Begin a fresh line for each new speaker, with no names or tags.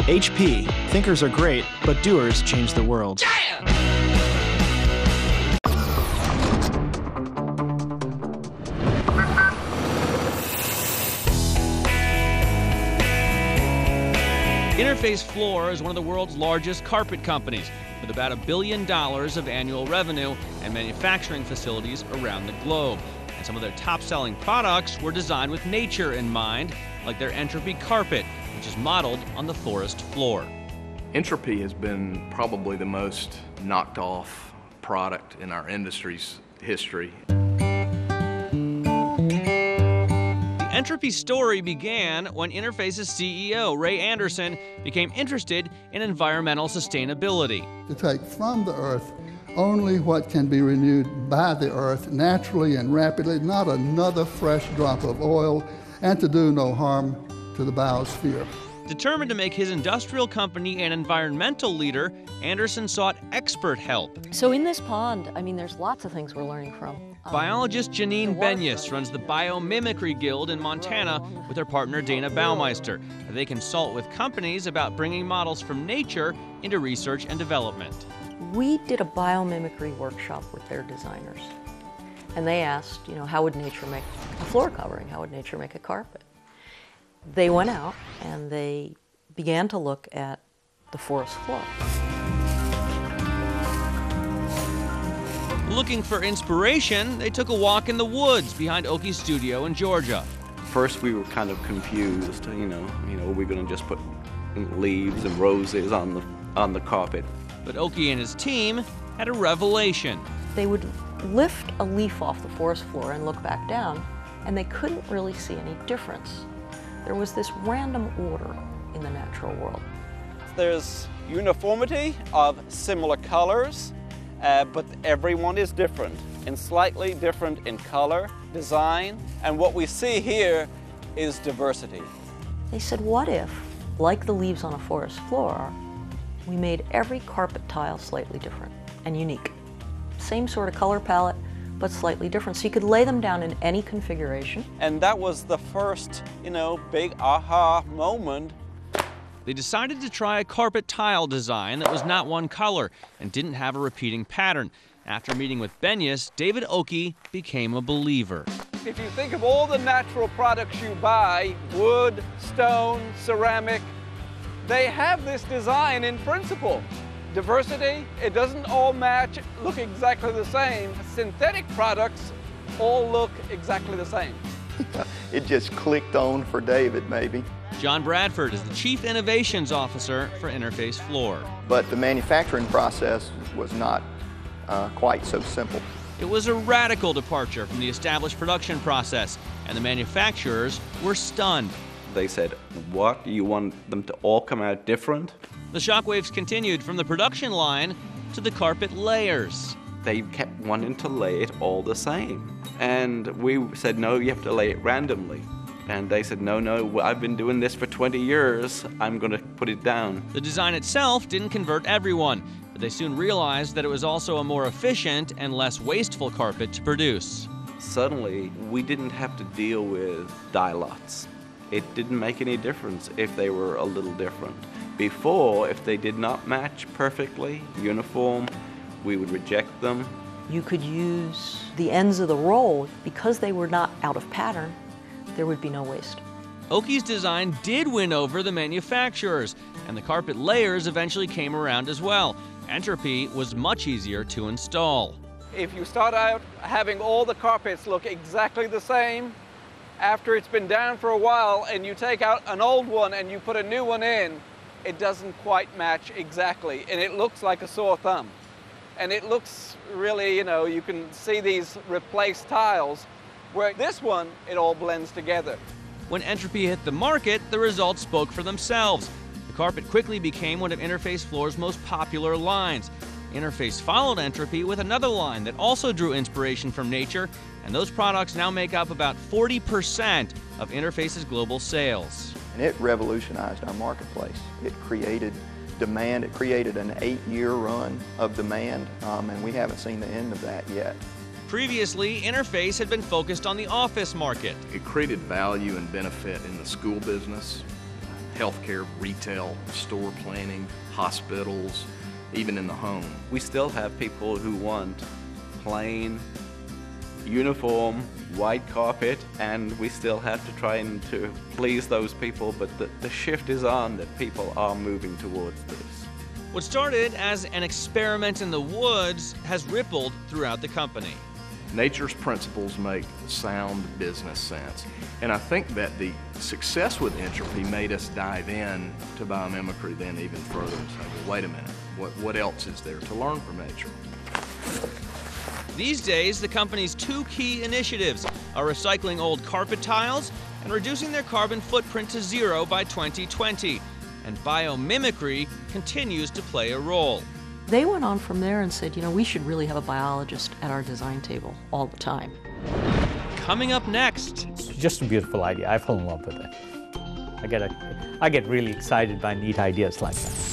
HP. Thinkers are great, but doers change the world.
Interface Floor is one of the world's largest carpet companies, with about $1 billion of annual revenue and manufacturing facilities around the globe. And some of their top-selling products were designed with nature in mind, like their Entropy carpet, which is modeled on the forest floor.
Entropy has been probably the most knocked off product in our industry's history.
The Entropy story began when Interface's CEO, Ray Anderson, became interested in environmental sustainability.
To take from the earth only what can be renewed by the earth naturally and rapidly, not another fresh drop of oil, and to do no harm to the biosphere.
Determined to make his industrial company an environmental leader, Anderson sought expert help.
So in this pond, I mean, there's lots of things we're learning from.
Biologist Janine Benyus runs the Biomimicry Guild in Montana with her partner Dana Baumeister. They consult with companies about bringing models from nature into research and development.
We did a biomimicry workshop with their designers. And they asked, how would nature make a floor covering? How would nature make a carpet? They went out and they began to look at the forest floor.
Looking for inspiration, they took a walk in the woods behind Oki's studio in Georgia.
First we were kind of confused, are we going to just put leaves and roses on the carpet?
But Oki and his team had a revelation.
They would lift a leaf off the forest floor and look back down, and they couldn't really see any difference. There was this random order in the natural world.
There's uniformity of similar colors, but everyone is different and slightly different in color, design, and what we see here is diversity.
They said, what if, like the leaves on a forest floor, we made every carpet tile slightly different and unique? Same sort of color palette, but slightly different. So you could lay them down in any configuration.
And that was the first, big aha moment.
They decided to try a carpet tile design that was not one color and didn't have a repeating pattern. After meeting with Benyus, David Oki became a believer.
If you think of all the natural products you buy, wood, stone, ceramic, they have this design in principle. Diversity, it doesn't all match, look exactly the same. Synthetic products all look exactly the same.
It just clicked on for David, maybe.
John Bradford is the Chief Innovations Officer for Interface Floor.
But the manufacturing process was not quite so simple.
It was a radical departure from the established production process, and the manufacturers were stunned.
They said, what, you want them to all come out different?
The shockwaves continued from the production line to the carpet layers.
They kept wanting to lay it all the same. And we said, no, you have to lay it randomly. And they said, no, I've been doing this for 20 years. I'm going to put it down.
The design itself didn't convert everyone, but they soon realized that it was also a more efficient and less wasteful carpet to produce.
Suddenly, we didn't have to deal with dye lots. It didn't make any difference if they were a little different. Before, if they did not match perfectly, uniform, we would reject them.
You could use the ends of the roll. Because they were not out of pattern, there would be no waste.
Oki's design did win over the manufacturers, and the carpet layers eventually came around as well. Entropy was much easier to install.
If you start out having all the carpets look exactly the same, after it's been down for a while and you take out an old one and you put a new one in, it doesn't quite match exactly, and it looks like a sore thumb. And it looks really, you can see these replaced tiles, where this one, it all blends together.
When Entropy hit the market, the results spoke for themselves. The carpet quickly became one of Interface Floor's most popular lines. Interface followed Entropy with another line that also drew inspiration from nature, and those products now make up about 40% of Interface's global sales.
And it revolutionized our marketplace. It created demand. It created an 8-year run of demand, and we haven't seen the end of that yet.
Previously, Interface had been focused on the office market.
It created value and benefit in the school business, healthcare, retail, store planning, hospitals, even in the home.
We still have people who want plain, uniform, white carpet, and we still have to try and to please those people, but the shift is on that people are moving towards this.
What started as an experiment in the woods has rippled throughout the company.
Nature's principles make sound business sense. And I think that the success with Entropy made us dive in to biomimicry then even further and say, well, wait a minute, what else is there to learn from nature?
These days, the company's two key initiatives are recycling old carpet tiles and reducing their carbon footprint to zero by 2020. And biomimicry continues to play a role.
They went on from there and said, you know, we should really have a biologist at our design table all the time.
Coming up next.
It's just a beautiful idea. I fell in love with it. I get really excited by neat ideas like that.